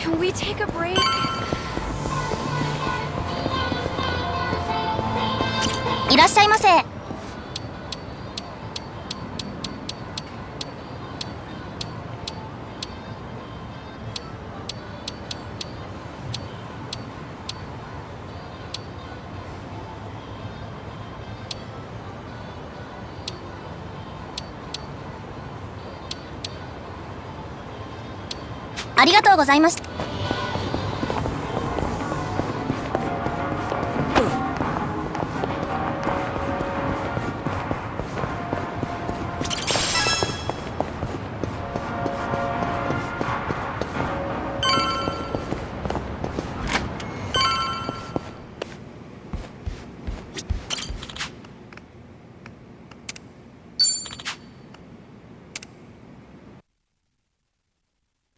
Can we take a break? Irashaimase. ありがとうございました。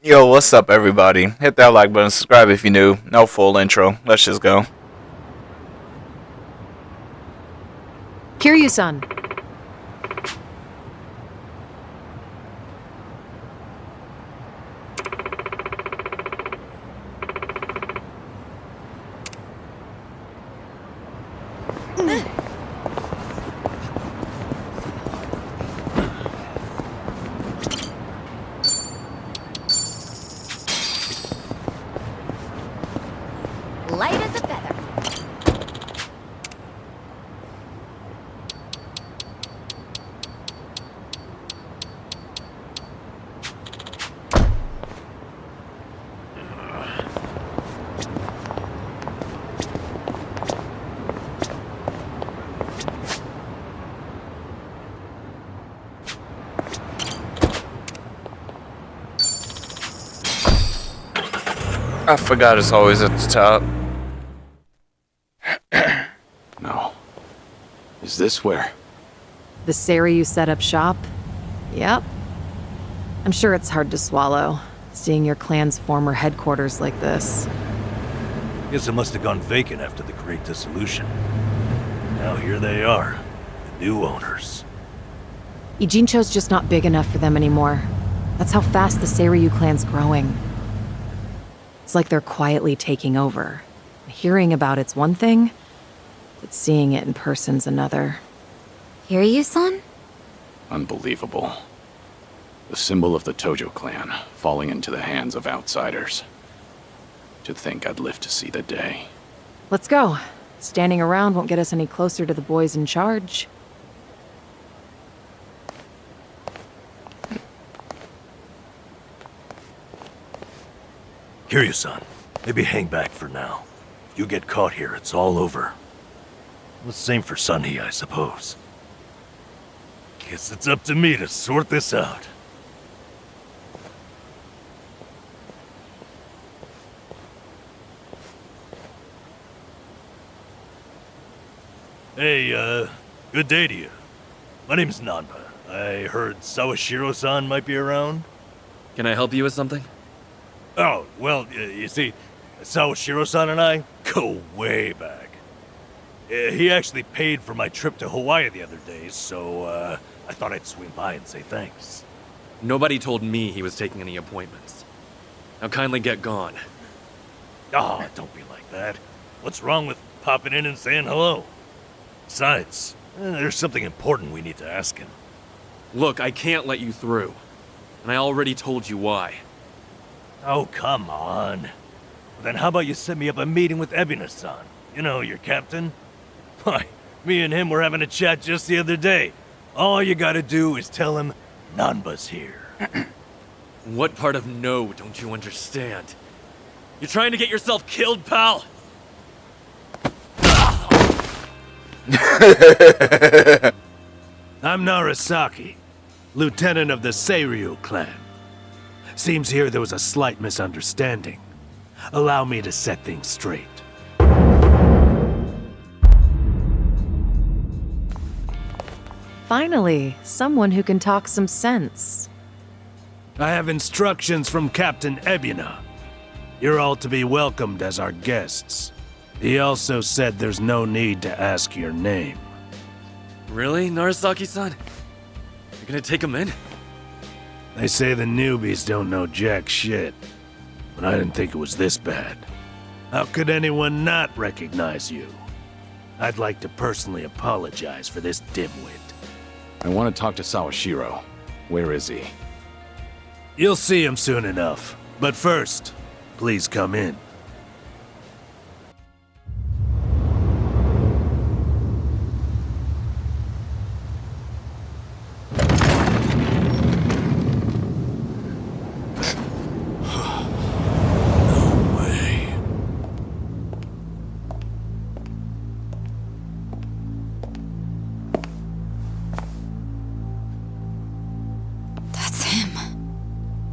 Yo, what's up, everybody? Hit that like button, subscribe if you're new. No full intro. Let's just go. Kiryu-san. Light as a feather. I forgot it's always at the top. No. Is this where? The Ryu set up shop? Yep. I'm sure it's hard to swallow, seeing your clan's former headquarters like this. Guess it must have gone vacant after the Great Dissolution. Now here they are, the new owners. Ijincho's just not big enough for them anymore. That's how fast the Seiryu clan's growing. It's like they're quietly taking over. Hearing about it's one thing, but seeing it in person's another. Kiryu-san? Unbelievable. The symbol of the Tojo clan, falling into the hands of outsiders. To think I'd live to see the day. Let's go. Standing around won't get us any closer to the boys in charge. Kiryu-san, maybe hang back for now. If you get caught here, it's all over. The same for Sunny, I suppose. Guess it's up to me to sort this out. Hey, good day to you. My name's Nanba. I heard Sawashiro-san might be around. Can I help you with something? Oh, well, you see, Sawashiro-san and I go way back. He actually paid for my trip to Hawaii the other day, so I thought I'd swing by and say thanks. Nobody told me he was taking any appointments. Now kindly get gone. Oh, don't be like that. What's wrong with popping in and saying hello? Besides, there's something important we need to ask him. Look, I can't let you through. And I already told you why. Oh, come on. Then how about you set me up a meeting with Ebina-san? You know, your captain? Why, me and him were having a chat just the other day. All you gotta do is tell him Nanba's here. What part of no don't you understand? You're trying to get yourself killed, pal? I'm Narasaki, lieutenant of the Seiryu clan. Seems here there was a slight misunderstanding. Allow me to set things straight. Finally, someone who can talk some sense. I have instructions from Captain Ebina. You're all to be welcomed as our guests. He also said there's no need to ask your name. Really, Narasaki-san? You're gonna take him in? They say the newbies don't know jack shit. but I didn't think it was this bad. How could anyone not recognize you? I'd like to personally apologize for this dimwit. I want to talk to Sawashiro. Where is he? You'll see him soon enough. But first, please come in.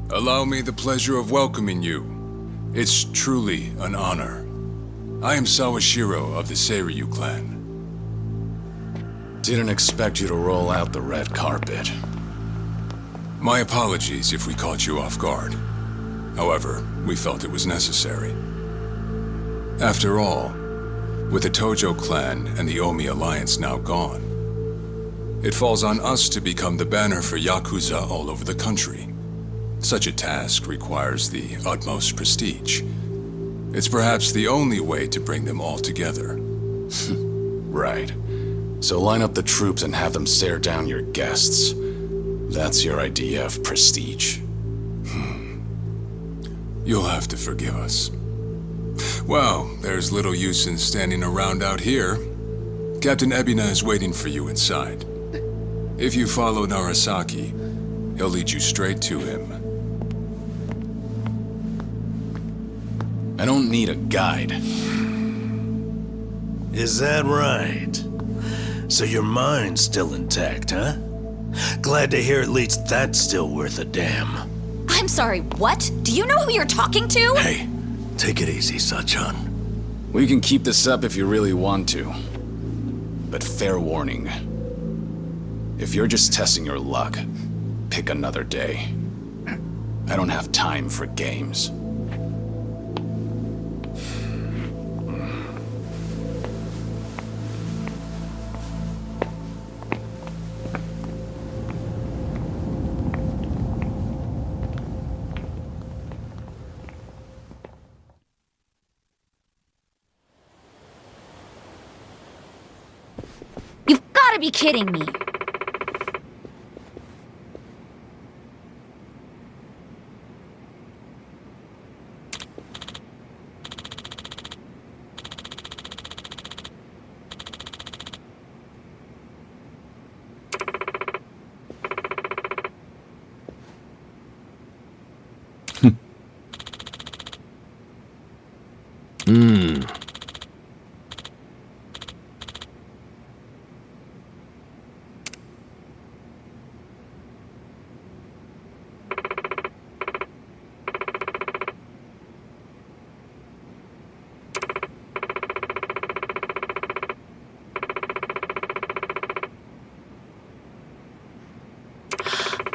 Allow me the pleasure of welcoming you. It's truly an honor. I am Sawashiro of the Seiryu clan. Didn't expect you to roll out the red carpet. My apologies if we caught you off guard. However, we felt it was necessary. After all, with the Tojo clan and the Omi alliance now gone, it falls on us to become the banner for Yakuza all over the country. Such a task requires the utmost prestige. It's perhaps the only way to bring them all together. Right. So line up the troops and have them stare down your guests. That's your idea of prestige. You'll have to forgive us. Well, there's little use in standing around out here. Captain Ebina is waiting for you inside. If you follow Narasaki, he'll lead you straight to him. I don't need a guide. Is that right? So your mind's still intact, huh? Glad to hear at least that's still worth a damn. I'm sorry, what? Do you know who you're talking to? Hey, take it easy, Sachan. We can keep this up if you really want to. But fair warning. If you're just testing your luck, pick another day. I don't have time for games. You've gotta be kidding me.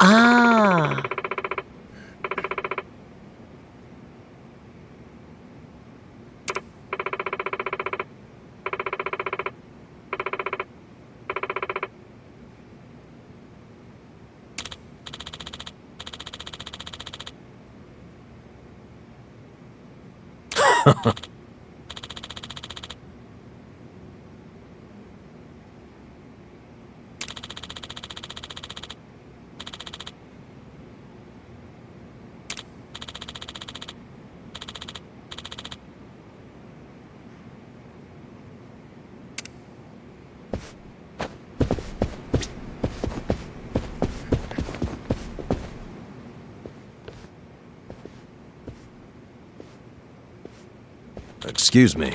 Ah. Excuse me.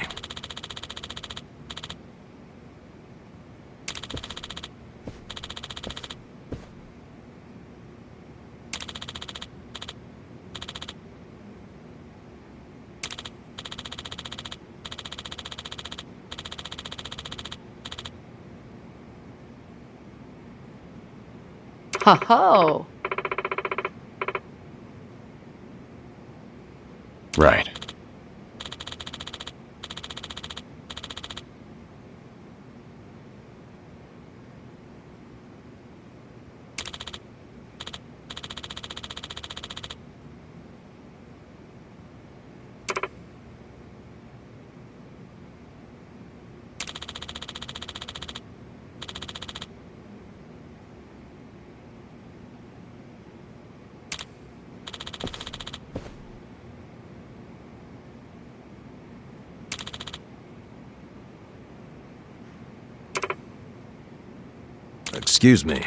Ho ho! Right. Excuse me.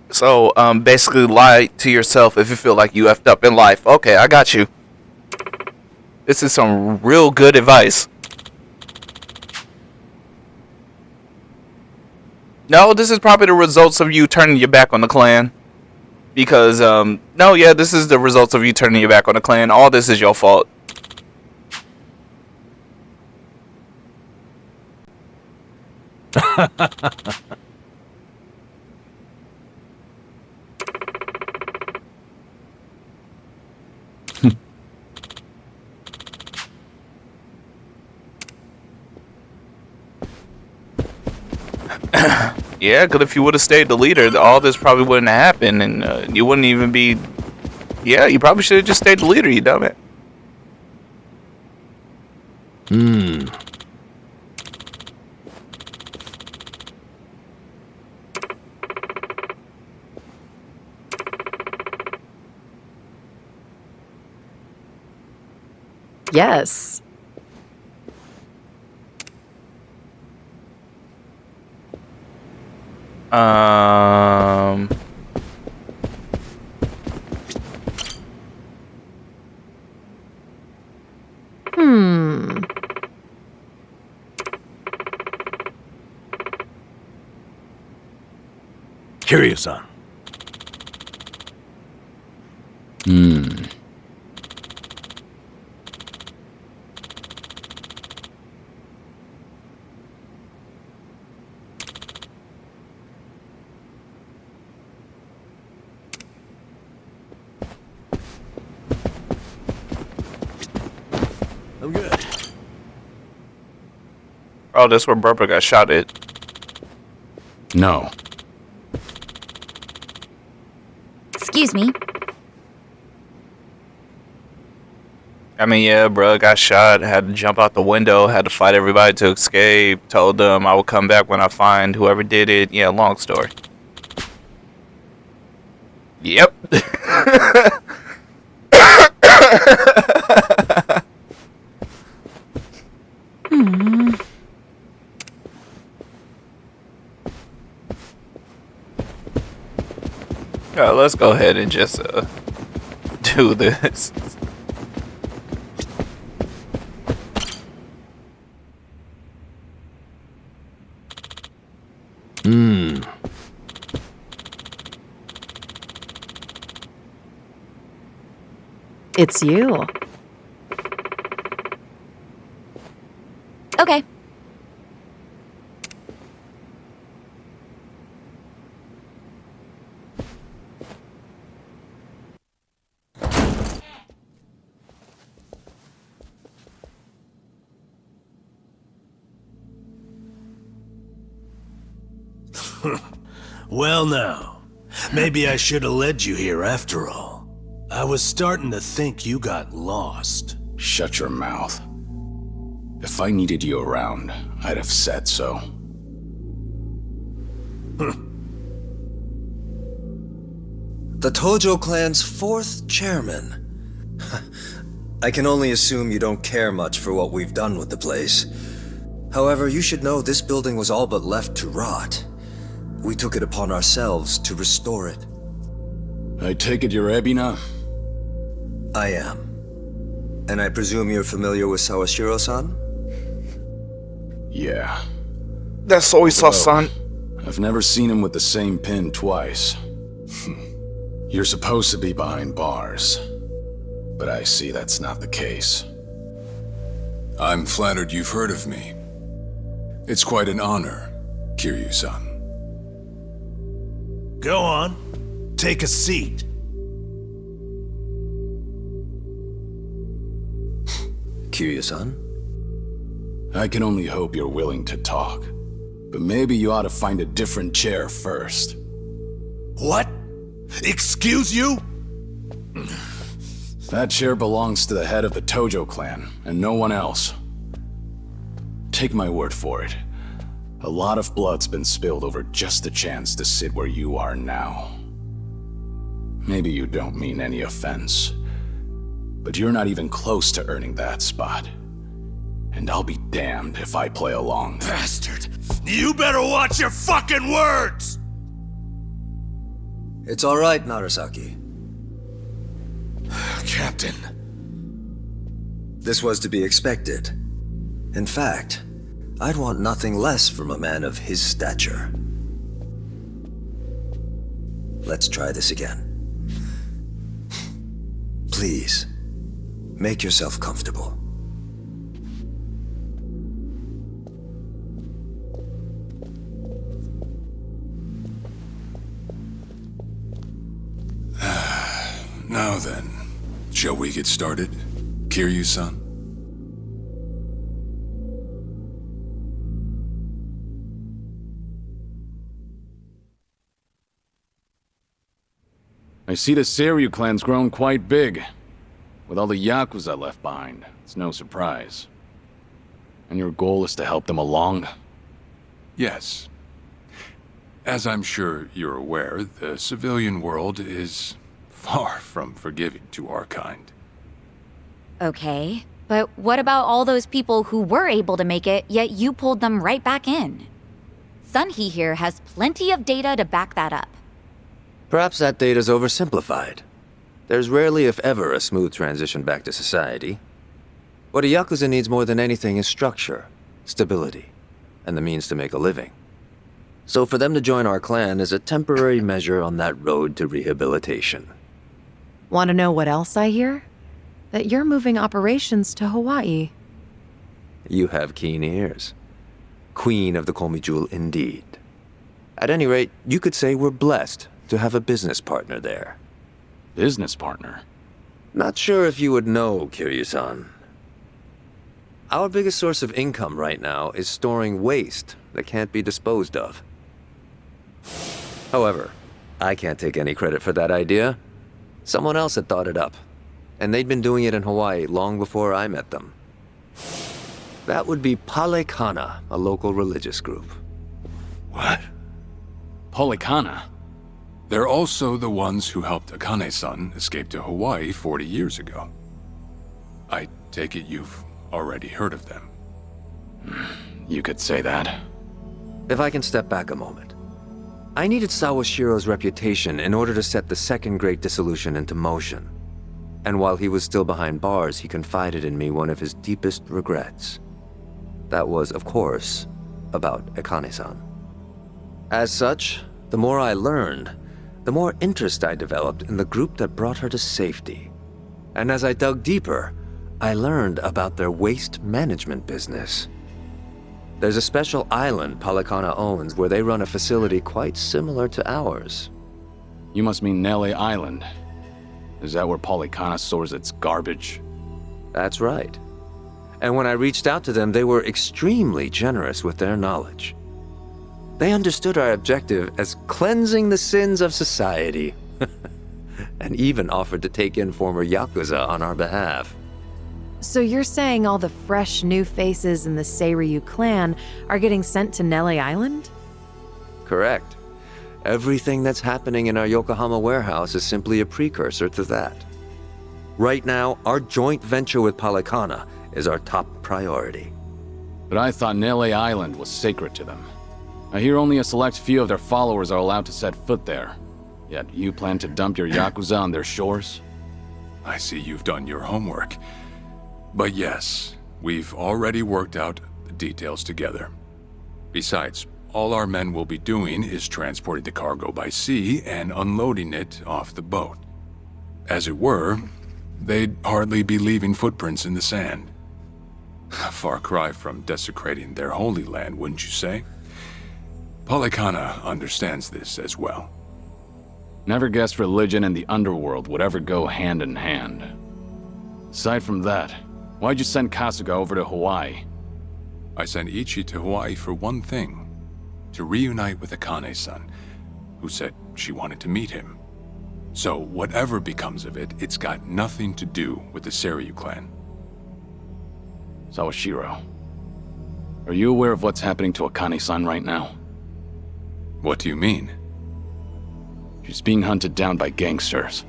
So, basically lie to yourself if you feel like you effed up in life. Okay, I got you. This is some real good advice. No, this is probably the results of you turning your back on the clan. Because, no, yeah, this is the results of you turning your back on the clan. All this is your fault. Yeah, because if you would have stayed the leader, all this probably wouldn't have happened, and you wouldn't even be... Yeah, you probably should have just stayed the leader, you dumb it. Yes. Kiryu-san. I'm good. Oh, that's where Burper got shot at. No. Excuse me. I mean, yeah, bro, got shot, had to jump out the window, had to fight everybody to escape, told them I will come back when I find whoever did it. Yeah, long story. Yep. Let's go ahead and just do this. It's you. Okay. Well now, maybe I should have led you here after all. I was starting to think you got lost. Shut your mouth. If I needed you around, I'd have said so. The Tojo clan's 4th chairman. I can only assume you don't care much for what we've done with the place. However, you should know this building was all but left to rot. We took it upon ourselves to restore it. I take it you're Ebina? I am. And I presume you're familiar with Sawashiro-san? Yeah. That's soy sauce, son. I've never seen him with the same pin twice. You're supposed to be behind bars. But I see that's not the case. I'm flattered you've heard of me. It's quite an honor, Kiryu-san. Go on. Take a seat. Kiryu-san? I can only hope you're willing to talk. But maybe you ought to find a different chair first. What? Excuse you? That chair belongs to the head of the Tojo clan, and no one else. take my word for it. A lot of blood's been spilled over just the chance to sit where you are now. Maybe you don't mean any offense, but you're not even close to earning that spot. And I'll be damned if I play along. Bastard! You better watch your fucking words! It's all right, Narasaki. Captain. This was to be expected. In fact, I'd want nothing less from a man of his stature. Let's try this again. Please, make yourself comfortable. Now then, shall we get started, Kiryu-san? I see the Seiryu clan's grown quite big. With all the Yakuza left behind, it's no surprise. And your goal is to help them along? Yes. As I'm sure you're aware, the civilian world is far from forgiving to our kind. Okay, but what about all those people who were able to make it, yet you pulled them right back in? Sunhee here has plenty of data to back that up. Perhaps that data's oversimplified. There's rarely, if ever, a smooth transition back to society. What a Yakuza needs more than anything is structure, stability, and the means to make a living. So for them to join our clan is a temporary measure on that road to rehabilitation. Want to know what else I hear? That you're moving operations to Hawaii. You have keen ears. Queen of the Komi Jewel indeed. At any rate, you could say we're blessed to have a business partner there. Business partner? Not sure if you would know, Kiryu-san. Our biggest source of income right now is storing waste that can't be disposed of. However, I can't take any credit for that idea. Someone else had thought it up, and they'd been doing it in Hawaii long before I met them. That would be Palekana, a local religious group. What? Polikana? They're also the ones who helped Akane-san escape to Hawaii 40 years ago. I take it you've already heard of them. You could say that. If I can step back a moment. I needed Sawashiro's reputation in order to set the second great dissolution into motion. And while he was still behind bars, he confided in me one of his deepest regrets. That was, of course, about Akane-san. As such, the more I learned, the more interest I developed in the group that brought her to safety. And as I dug deeper, I learned about their waste management business. There's a special island Palekana owns where they run a facility quite similar to ours. You must mean Nele Island. Is that where Polikana stores its garbage? That's right. And when I reached out to them, they were extremely generous with their knowledge. They understood our objective as cleansing the sins of society, and even offered to take in former Yakuza on our behalf. So you're saying all the fresh new faces in the Seiryu clan are getting sent to Nele Island? Correct. Everything that's happening in our Yokohama warehouse is simply a precursor to that. Right now, our joint venture with Palekana is our top priority. But I thought Nele Island was sacred to them. I hear only a select few of their followers are allowed to set foot there. Yet you plan to dump your Yakuza on their shores? I see you've done your homework. But yes, we've already worked out the details together. Besides, all our men will be doing is transporting the cargo by sea and unloading it off the boat. As it were, they'd hardly be leaving footprints in the sand. A far cry from desecrating their holy land, wouldn't you say? Palekana understands this as well. Never guessed religion and the underworld would ever go hand in hand. Aside from that, why'd you send Kasuga over to Hawaii? I sent Ichi to Hawaii for one thing. To reunite with Akane-san, who said she wanted to meet him. So whatever becomes of it, it's got nothing to do with the Seiryu clan. Sawashiro. Are you aware of what's happening to Akane-san right now? What do you mean? She's being hunted down by gangsters,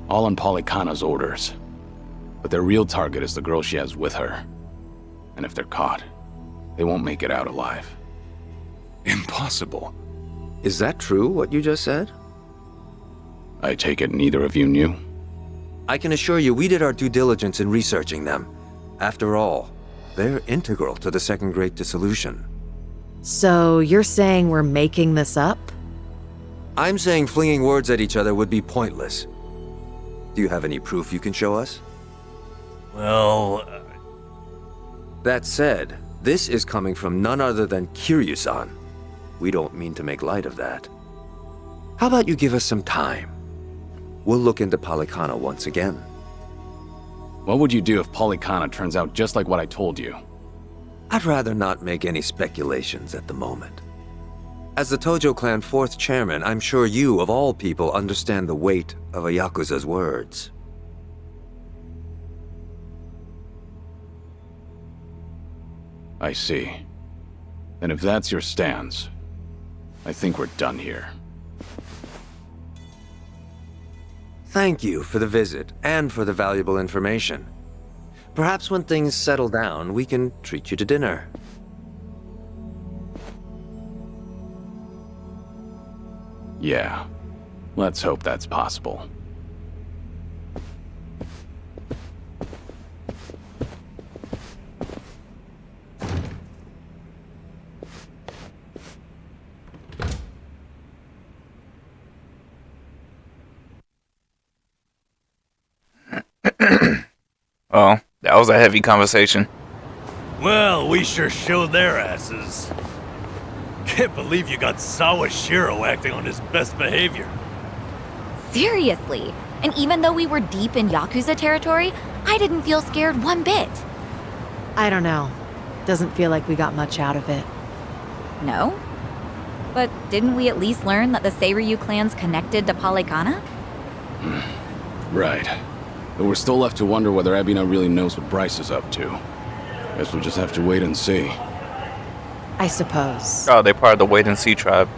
all on Polykhana's orders. But their real target is the girl she has with her. And if they're caught, they won't make it out alive. Impossible. Is that true, what you just said? I take it neither of you knew? I can assure you we did our due diligence in researching them. After all, they're integral to the Second Great Dissolution. So you're saying we're making this up? I'm saying flinging words at each other would be pointless. Do you have any proof you can show us? Well, That said, this is coming from none other than Kiryu-san. We don't mean to make light of that. How about you give us some time? We'll look into Polykhana once again. What would you do if Polykhana turns out just like what I told you? I'd rather not make any speculations at the moment. As the Tojo clan 4th chairman, I'm sure you, of all people, understand the weight of a Yakuza's words. I see. And if that's your stance, I think we're done here. Thank you for the visit, and for the valuable information. Perhaps when things settle down, we can treat you to dinner. Yeah. Let's hope that's possible. Oh, that was a heavy conversation. well, we sure showed their asses. Can't believe you got Sawashiro acting on his best behavior. Seriously. And even though we were deep in Yakuza territory, I didn't feel scared one bit. I don't know. Doesn't feel like we got much out of it. No? But didn't we at least learn that the Seiryu clan's connected to Polykhana? Right. But we're still left to wonder whether Ebina really knows what Bryce is up to. Guess we'll just have to wait and see. I suppose. Oh, they're part of the wait and see tribe.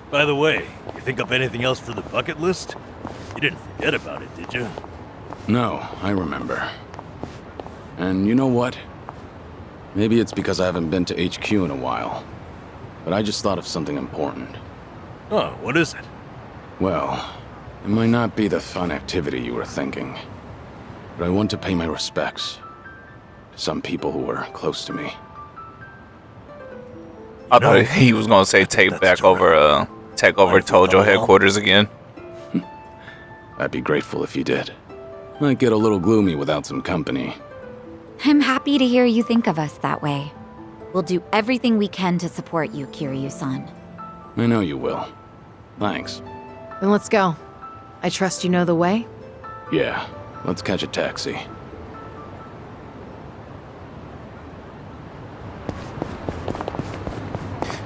By the way, you think up anything else for the bucket list? You didn't forget about it, did you? No, I remember. And you know what? Maybe it's because I haven't been to HQ in a while. But I just thought of something important. Oh, what is it? Well, it might not be the fun activity you were thinking. But I want to pay my respects to some people who were close to me. I thought he was gonna say take over Tojo headquarters again. I'd be grateful if you did. Might get a little gloomy without some company. I'm happy to hear you think of us that way. We'll do everything we can to support you, Kiryu-san. I know you will. Thanks. Then let's go. I trust you know the way? Yeah, let's catch a taxi.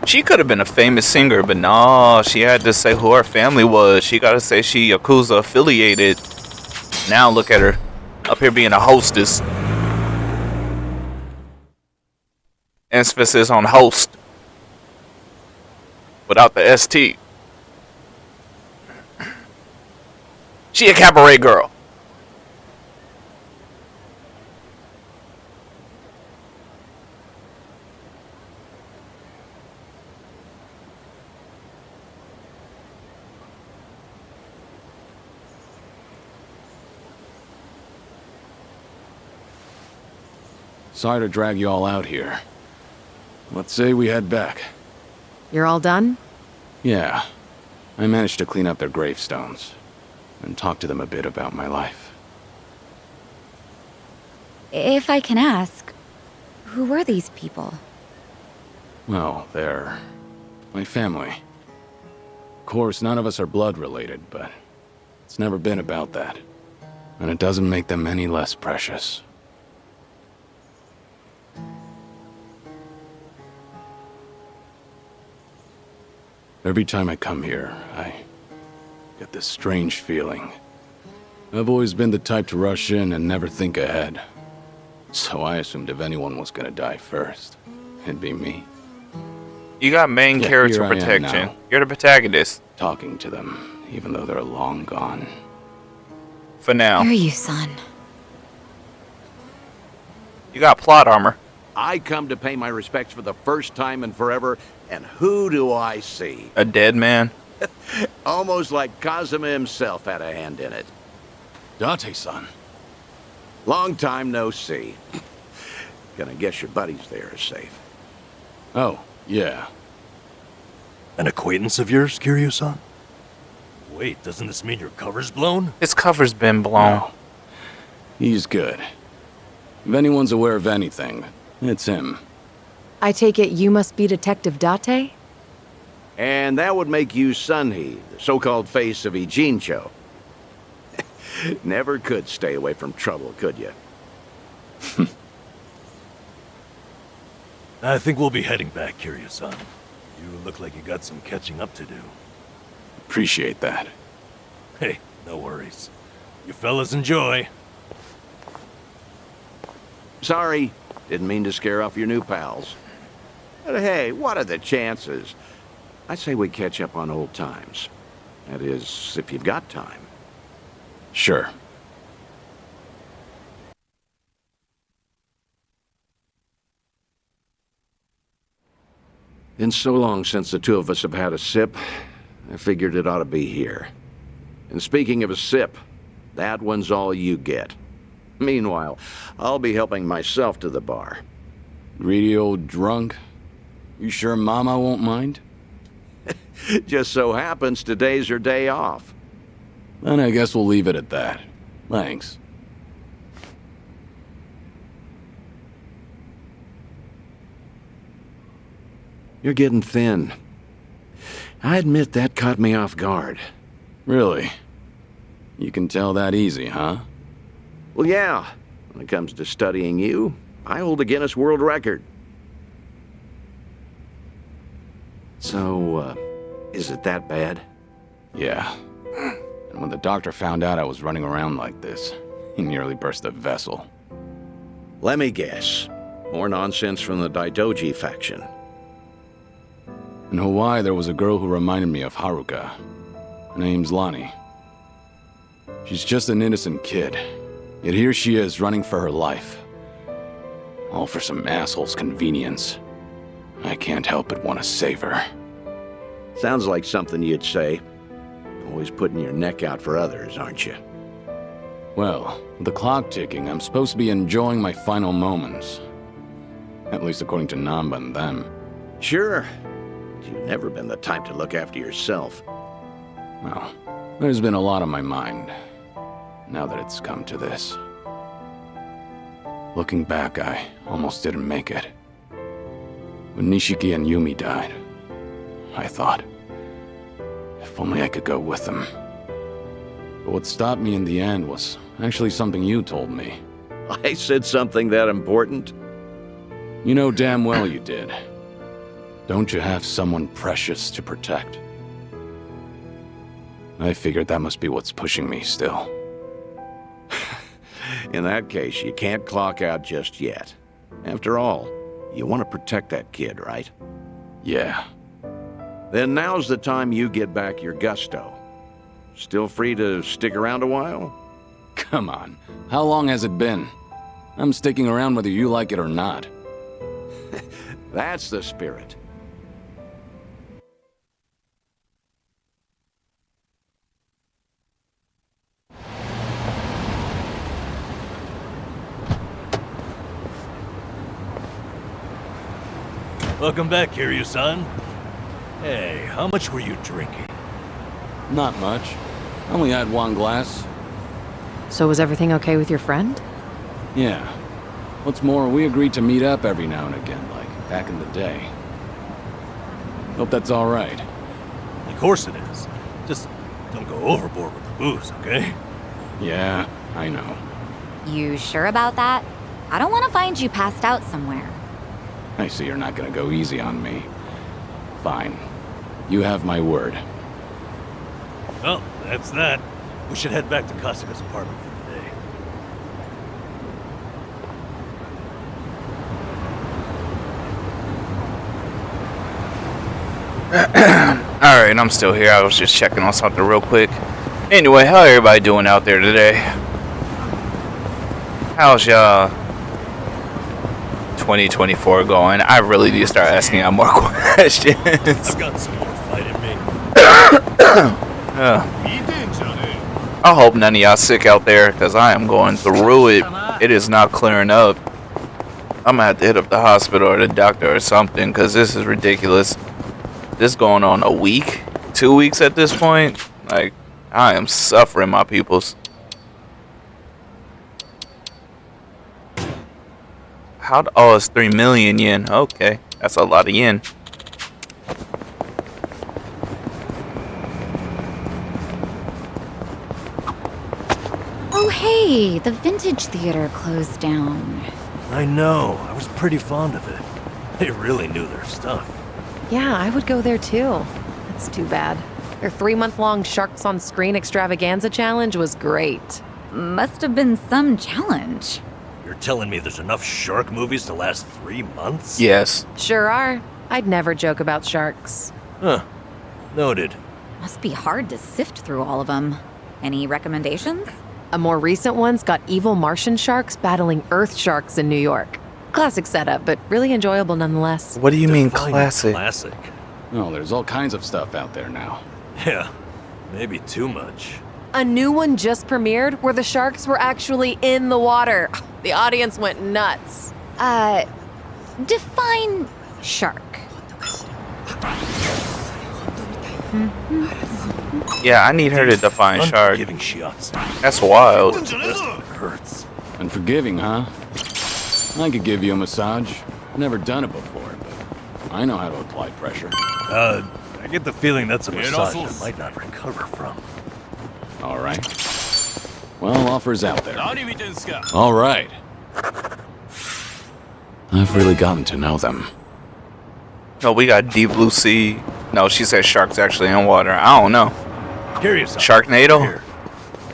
She could have been a famous singer, but no, she had to say who her family was. She gotta say she Yakuza affiliated. Now look at her, up here being a hostess. Emphasis on host. Without the ST. She a cabaret girl. Sorry to drag you all out here. Let's say we head back. You're all done? Yeah. I managed to clean up their gravestones and talk to them a bit about my life. If I can ask, who were these people? Well, they're my family. Of course, none of us are blood related, but it's never been about that. And it doesn't make them any less precious. Every time I come here, I get this strange feeling. I've always been the type to rush in and never think ahead. So I assumed if anyone was gonna die first, it'd be me. You got main Yeah, character here I am protection. now. You're the protagonist. Talking to them, even though they're long gone. For now. Where are you, son? You got plot armor. I come to pay my respects for the first time in forever, and who do I see? A dead man. Almost like Kazuma himself had a hand in it. Date-san. Long time no see. Gonna guess your buddies there are safe. Oh, yeah. An acquaintance of yours, Kiryu-san? Wait, doesn't this mean your cover's blown? His cover's been blown. No. He's good. If anyone's aware of anything, it's him. I take it you must be Detective Date? And that would make you Sunhee, the so-called face of Ijincho. Never could stay away from trouble, could you? I think we'll be heading back, Kiryu-san. You look like you got some catching up to do. Appreciate that. Hey, no worries. You fellas enjoy. Sorry, didn't mean to scare off your new pals. But hey, what are the chances? I say we catch up on old times. That is, if you've got time. Sure. Been so long since the two of us have had a sip, I figured it ought to be here. And speaking of a sip, that one's all you get. Meanwhile, I'll be helping myself to the bar. Greedy old drunk? You sure Mama won't mind? Just so happens today's her day off. Then I guess we'll leave it at that. Thanks. You're getting thin. I admit that caught me off guard. Really? You can tell that easy, huh? Well, yeah. When it comes to studying you, I hold a Guinness World Record. So, is it that bad? Yeah. And when the doctor found out I was running around like this, he nearly burst a vessel. Let me guess. More nonsense from the Daidoji faction. In Hawaii, there was a girl who reminded me of Haruka. Her name's Lonnie. She's just an innocent kid. Yet here she is, running for her life. All for some asshole's convenience. I can't help but want to save her. Sounds like something you'd say. Always putting your neck out for others, aren't you? Well, with the clock ticking, I'm supposed to be enjoying my final moments. At least according to Namba and them. Sure. You've never been the type to look after yourself. Well, there's been a lot on my mind, now that it's come to this. Looking back, I almost didn't make it. When Nishiki and Yumi died, I thought, if only I could go with them. But what stopped me in the end was actually something you told me. I said something that important? You know damn well you did. Don't you have someone precious to protect? I figured that must be what's pushing me still. In that case, you can't clock out just yet. After all, you want to protect that kid, right? Yeah. Then now's the time you get back your gusto. Still free to stick around a while? Come on. How long has it been? I'm sticking around whether you like it or not. That's the spirit. Welcome back, Kiryu-san. Hey, how much were you drinking? Not much. Only had one glass. So was everything okay with your friend? Yeah. What's more, we agreed to meet up every now and again, like back in the day. Hope that's all right. Of course it is. Just don't go overboard with the booze, okay? Yeah, I know. You sure about that? I don't want to find you passed out somewhere. I see you're not gonna go easy on me. Fine. You have my word. Well, that's that. We should head back to Kasuga's apartment for the day. Alright, I'm still here. I was just checking on something real quick. Anyway, how everybody doing out there today? How's y'all 2024 going? I really need to start asking y'all more questions. I've got some more fight in me. I hope none of y'all sick out there, because I am going through it. It is not clearing up. I'm gonna have to hit up the hospital or the doctor or something, because this is ridiculous. This going on a week? 2 weeks at this point? Like, I am suffering, my peoples. Oh, it's 3 million yen. Okay, that's a lot of yen. Oh, hey, the Vintage Theater closed down. I know. I was pretty fond of it. They really knew their stuff. Yeah, I would go there too. That's too bad. Their 3-month-long Sharks on Screen extravaganza challenge was great. Must have been some challenge. You're telling me there's enough shark movies to last 3 months? Yes. Sure are. I'd never joke about sharks. Huh. Noted. Must be hard to sift through all of them. Any recommendations? A more recent one's got evil Martian sharks battling Earth sharks in New York. Classic setup, but really enjoyable nonetheless. What do you mean Define classic? Classic. Oh, there's all kinds of stuff out there now. Yeah, maybe too much. A new one just premiered where the sharks were actually in the water. The audience went nuts. Define shark. Yeah, I need her to define shark. Giving shots. That's wild. Hurts. Unforgiving, huh? I could give you a massage. Never done it before, but I know how to apply pressure. I get the feeling that's a massage I might not recover from. All right. Well, offers out there. All right. I've really gotten to know them. No, we got Deep Blue Sea. No, she said sharks actually in water. I don't know. Curious. Sharknado? Here.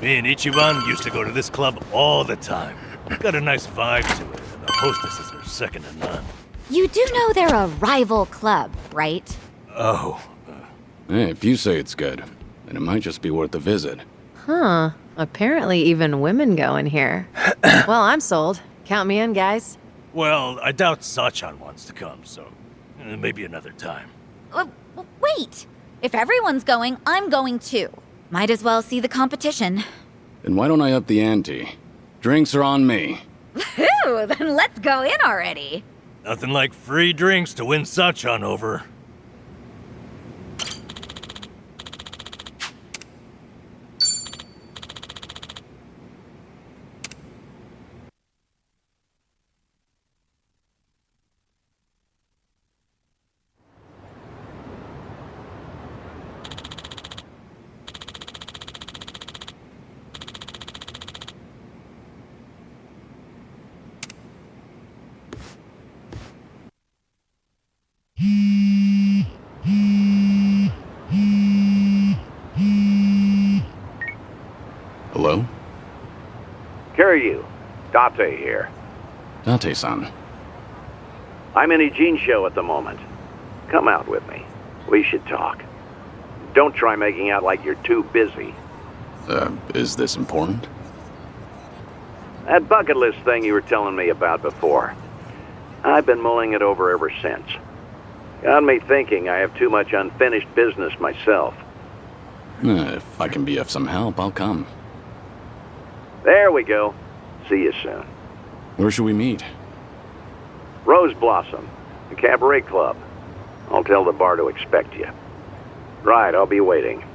Me and Ichiban used to go to this club all the time. Got a nice vibe to it, and the hostesses are second to none. You do know they're a rival club, right? Oh. Hey, if you say it's good, then it might just be worth a visit. Huh. Apparently even women go in here. Well, I'm sold. Count me in, guys. Well, I doubt Sachan wants to come, so maybe another time. Wait! If everyone's going, I'm going too. Might as well see the competition. Then why don't I up the ante? Drinks are on me. Phew, then let's go in already. Nothing like free drinks to win Sachan over. Hello? Kiryu, Date here. Date-san. I'm in Ijin at the moment. Come out with me. We should talk. Don't try making out like you're too busy. Is this important? That bucket list thing you were telling me about before. I've been mulling it over ever since. Got me thinking I have too much unfinished business myself. If I can be of some help, I'll come. There we go. See you soon. Where should we meet? Rose Blossom, the cabaret club. I'll tell the bar to expect you. Right, I'll be waiting.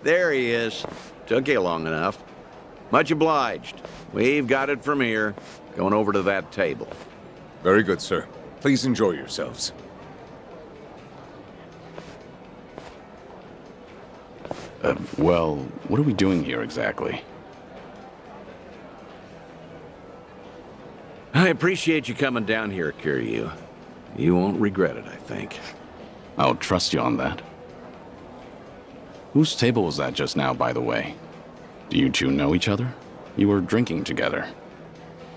There he is. Took you long enough. Much obliged. We've got it from here. Going over to that table. Very good, sir. Please enjoy yourselves. Well, what are we doing here exactly? I appreciate you coming down here, Kiryu. You won't regret it, I think. I'll trust you on that. Whose table was that just now, by the way? Do you two know each other? You were drinking together.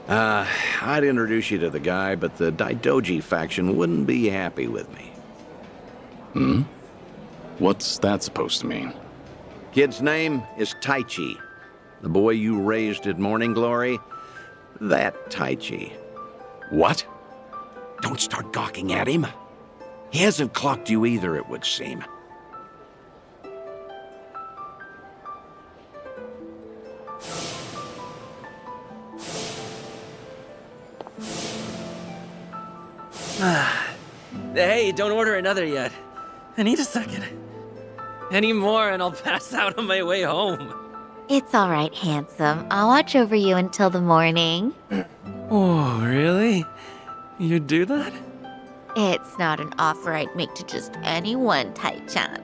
I'd introduce you to the guy, but the Daidoji faction wouldn't be happy with me. Hmm? What's that supposed to mean? Kid's name is Taichi. The boy you raised at Morning Glory, that Taichi. What? Don't start gawking at him. He hasn't clocked you either, it would seem. Hey, don't order another yet. I need a second. Any more and I'll pass out on my way home. It's all right, handsome. I'll watch over you until the morning. Oh, really? You'd do that? It's not an offer I'd make to just anyone, Tai-chan.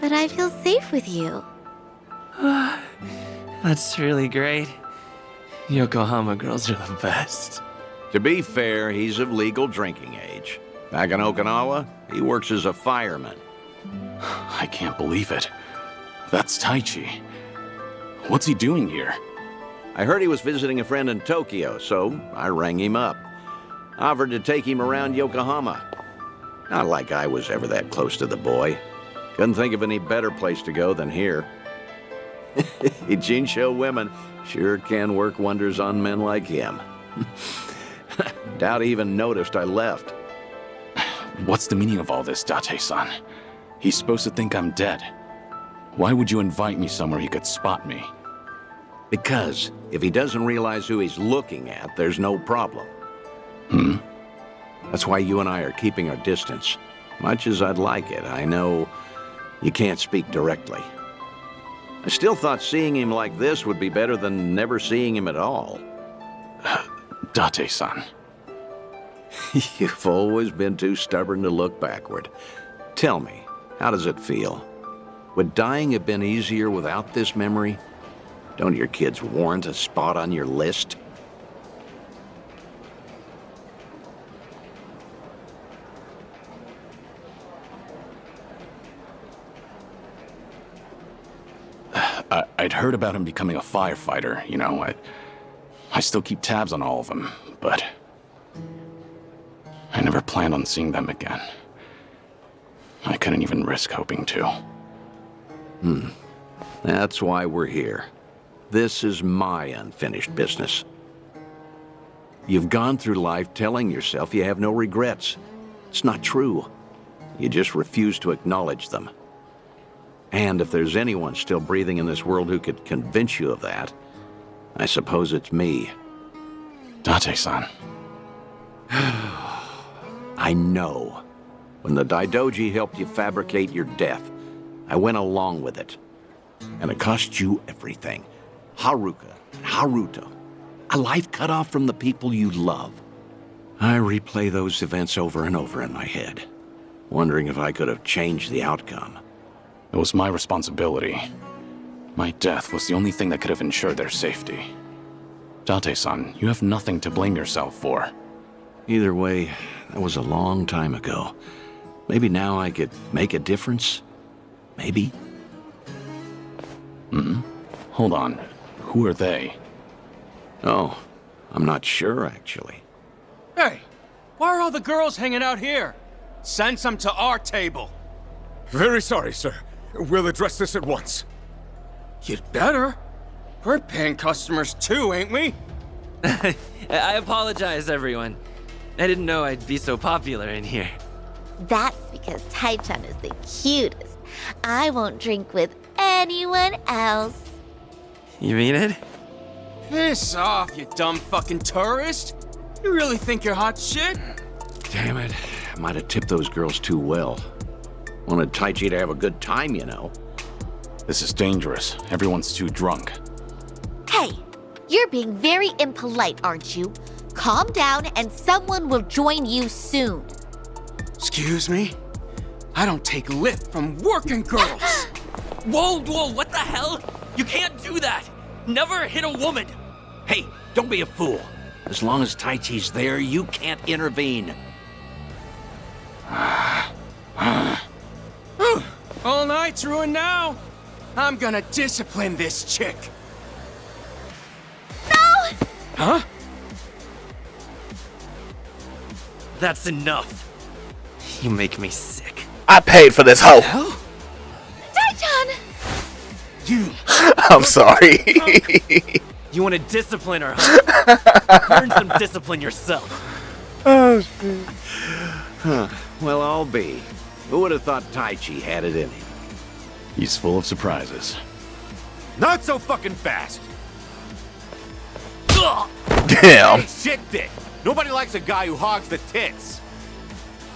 But I feel safe with you. That's really great. Yokohama girls are the best. To be fair, he's of legal drinking age. Back in Okinawa, he works as a fireman. I can't believe it. That's Taichi. What's he doing here? I heard he was visiting a friend in Tokyo, so I rang him up. Offered to take him around Yokohama. Not like I was ever that close to the boy. Couldn't think of any better place to go than here. Jinsho women sure can work wonders on men like him. Doubt he even noticed I left. What's the meaning of all this, Date-san? He's supposed to think I'm dead. Why would you invite me somewhere he could spot me? Because if he doesn't realize who he's looking at, there's no problem. Hmm? That's why you and I are keeping our distance. Much as I'd like it, I know you can't speak directly. I still thought seeing him like this would be better than never seeing him at all. Date-san. You've always been too stubborn to look backward. Tell me, how does it feel? Would dying have been easier without this memory? Don't your kids warrant a spot on your list? I'd heard about him becoming a firefighter, you know. I still keep tabs on all of them, but I never planned on seeing them again. I couldn't even risk hoping to. That's why we're here. This is my unfinished business. You've gone through life telling yourself you have no regrets. It's not true. You just refuse to acknowledge them. And if there's anyone still breathing in this world who could convince you of that, I suppose it's me. Date-san. I know. When the Daidoji helped you fabricate your death, I went along with it. And it cost you everything. Haruka and Haruto. A life cut off from the people you love. I replay those events over and over in my head, wondering if I could have changed the outcome. It was my responsibility. My death was the only thing that could have ensured their safety. Date-san, you have nothing to blame yourself for. Either way, that was a long time ago. Maybe now I could make a difference? Maybe? Hold on. Who are they? Oh, I'm not sure, actually. Hey, why are all the girls hanging out here? Send some to our table. Very sorry, sir. We'll address this at once. You'd better. We're paying customers too, ain't we? I apologize, everyone. I didn't know I'd be so popular in here. That's because Tai-chan is the cutest. I won't drink with anyone else. You mean it? Piss off, you dumb fucking tourist. You really think you're hot shit? Damn it. I might have tipped those girls too well. Wanted Taichi to have a good time, you know. This is dangerous. Everyone's too drunk. Hey, you're being very impolite, aren't you? Calm down and someone will join you soon. Excuse me? I don't take lip from working girls. Whoa, what the hell? You can't do that! Never hit a woman! Hey, don't be a fool. As long as Taichi's there, you can't intervene. All night's ruined now. I'm gonna discipline this chick. No! Huh? That's enough. You make me sick. I paid for this hoe. Taichan! You. I'm sorry. You want to discipline her, huh? Learn some discipline yourself. Oh, shit. Huh. Well, I'll be. Who would have thought Taichi had it in him? He's full of surprises. Not so fucking fast. Damn. Hey, shit dick. Nobody likes a guy who hogs the tits.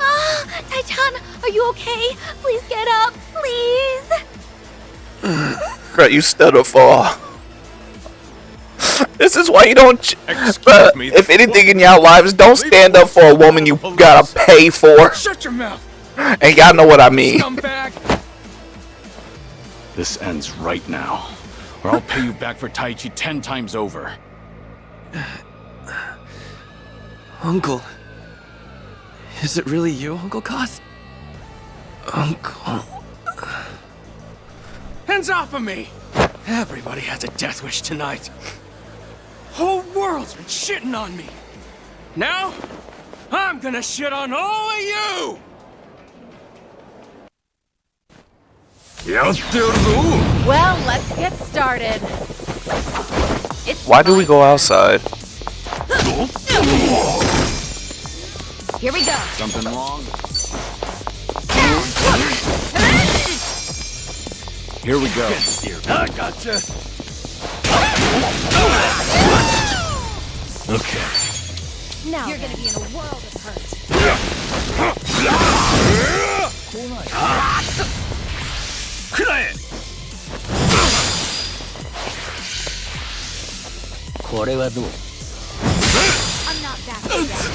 Ah, Taichan, are you okay? Please get up, please. Bro, you stutter fall. This is why you don't. Bruh, if anything in y'all lives, don't stand up for a woman you gotta pay for. Shut your mouth. And y'all know what I mean. Scumbag. This ends right now, or I'll pay you back for Taichi 10 times over. Uncle. Is it really you, Uncle Kaz? Uncle. Hands off of me. Everybody has a death wish tonight. Whole world's been shitting on me. Now, I'm gonna shit on all of you. Well, let's get started. Why do we go outside? Here we go. Something wrong? Here we go. I gotcha. Okay. Now You're gonna be in a world of hurt. I'm not backing down.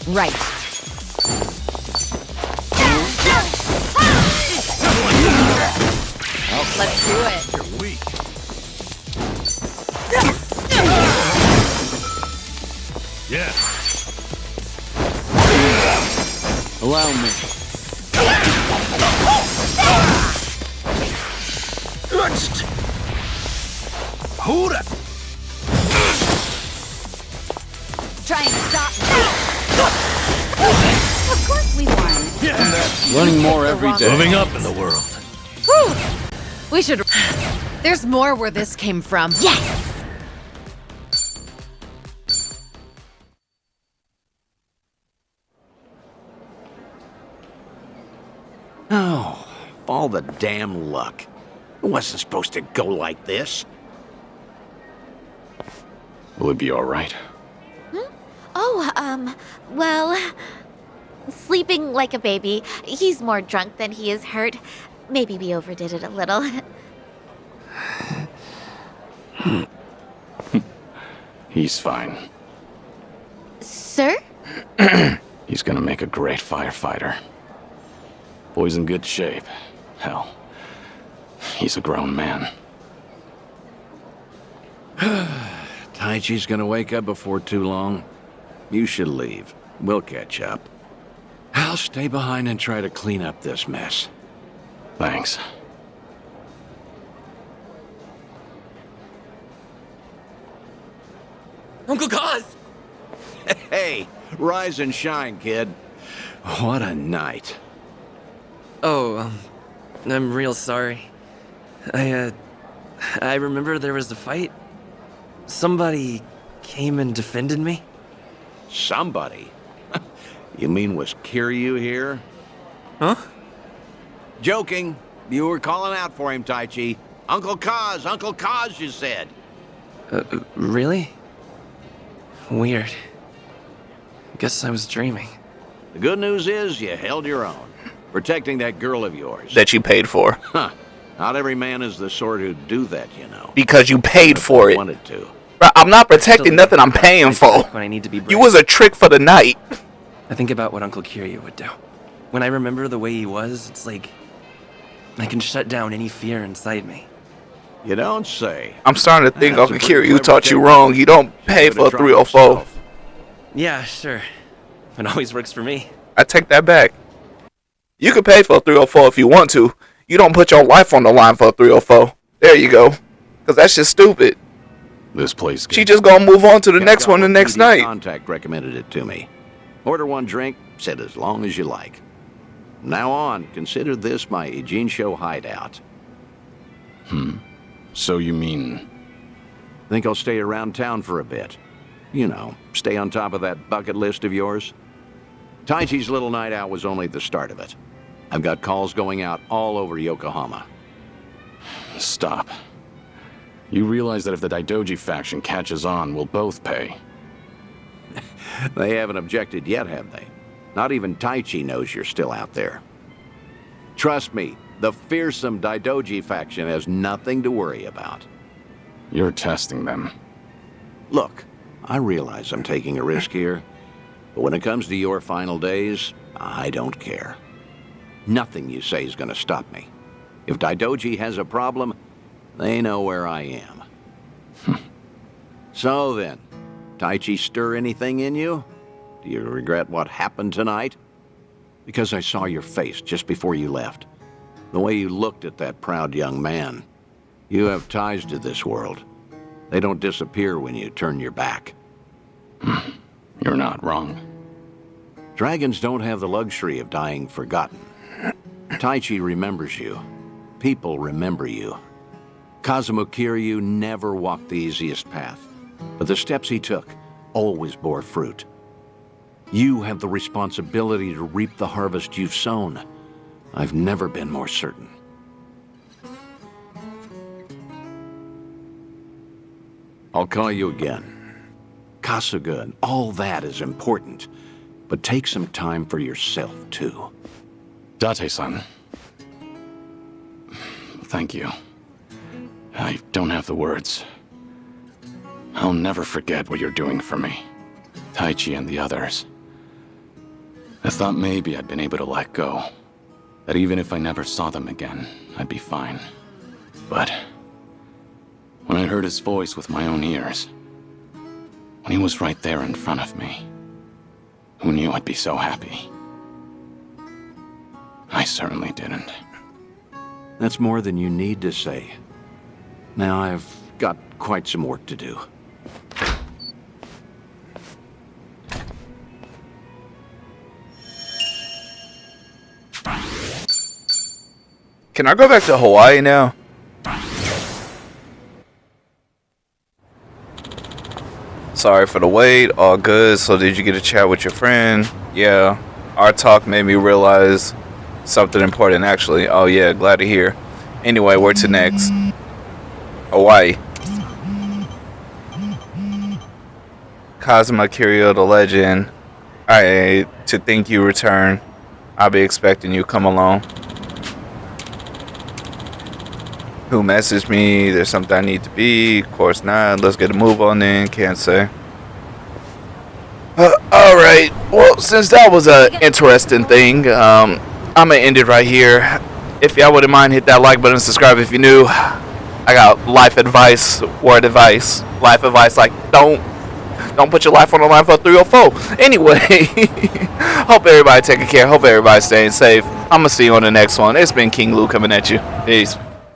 Right. Let's do it. You're weak. Yeah. Allow me. Hold up. Try and stop me. Of course we won. Learning more every day. Moving up in the world. Whew. We should. There's more where this came from. Yes! Oh, all the damn luck. It wasn't supposed to go like this. Will it be all right? Oh, well, sleeping like a baby. He's more drunk than he is hurt. Maybe we overdid it a little. He's fine. Sir? He's gonna make a great firefighter. Boy's in good shape. Hell, he's a grown man. Taichi's gonna wake up before too long. You should leave. We'll catch up. I'll stay behind and try to clean up this mess. Thanks. Uncle Kaz! Hey, rise and shine, kid. What a night. Oh, I'm real sorry. I remember there was a fight. Somebody came and defended me. Somebody? You mean was Kiryu here? Huh? Joking. You were calling out for him, Taichi. Uncle Kaz, you said. Really? Weird. Guess I was dreaming. The good news is you held your own, protecting that girl of yours. That you paid for. Huh. Not every man is the sort who'd do that, you know. Because you paid for it. Wanted to. Bro, I'm not protecting nothing I'm paying for. When I need to be brave. You was a trick for the night. I think about what Uncle Kiryu would do. When I remember the way he was, it's like I can shut down any fear inside me. You don't say. I'm starting to think That's Uncle a pretty Kiryu taught you clever wrong. You don't pay Give it a for a try 304. yourself. Yeah, sure. It always works for me. I take that back. You can pay for a 304 if you want to. You don't put your life on the line for a 304. There you go. Because that's just stupid. This place. She just gonna move on to the next one the next PD night. Contact recommended it to me. Order one drink, sit as long as you like. From now on, consider this my Ijincho hideout. So you mean... Think I'll stay around town for a bit. You know, stay on top of that bucket list of yours. Taichi's little night out was only the start of it. I've got calls going out all over Yokohama. Stop. You realize that if the Daidoji faction catches on, we'll both pay. They haven't objected yet, have they? Not even Taichi knows you're still out there. Trust me, the fearsome Daidoji faction has nothing to worry about. You're testing them. Look, I realize I'm taking a risk here, but when it comes to your final days, I don't care. Nothing you say is going to stop me. If Daidoji has a problem, they know where I am. So then, Taichi stir anything in you? Do you regret what happened tonight? Because I saw your face just before you left. The way you looked at that proud young man. You have ties to this world. They don't disappear when you turn your back. You're not wrong. Dragons don't have the luxury of dying forgotten. Taichi remembers you. People remember you. Kazuma Kiryu never walked the easiest path, but the steps he took always bore fruit. You have the responsibility to reap the harvest you've sown. I've never been more certain. I'll call you again. Kasuga and all that is important, but take some time for yourself, too. Date-san. Thank you. I don't have the words. I'll never forget what you're doing for me. Taichi and the others. I thought maybe I'd been able to let go. That even if I never saw them again, I'd be fine. But when I heard his voice with my own ears, when he was right there in front of me, who knew I'd be so happy? I certainly didn't. That's more than you need to say. Now I've got quite some work to do. Can I go back to Hawaii now? Sorry for the wait. All good. So did you get a chat with your friend? Yeah. Our talk made me realize something important, actually. Oh yeah, glad to hear. Anyway, where to next? Hawaii. Kazuma Kiryu, the legend. Alright, to think you return. I'll be expecting you. Come along. Who messaged me? There's something I need to be. Of course not. Let's get a move on then. Can't say. Alright. Well, since that was a interesting thing, I'm gonna end it right here. If y'all wouldn't mind, hit that like button, subscribe if you're new. I got life advice, word advice, life advice like don't put your life on the line for a 304. Anyway, hope everybody taking care. Hope everybody staying safe. I'm gonna see you on the next one. It's been King Lu coming at you. Peace.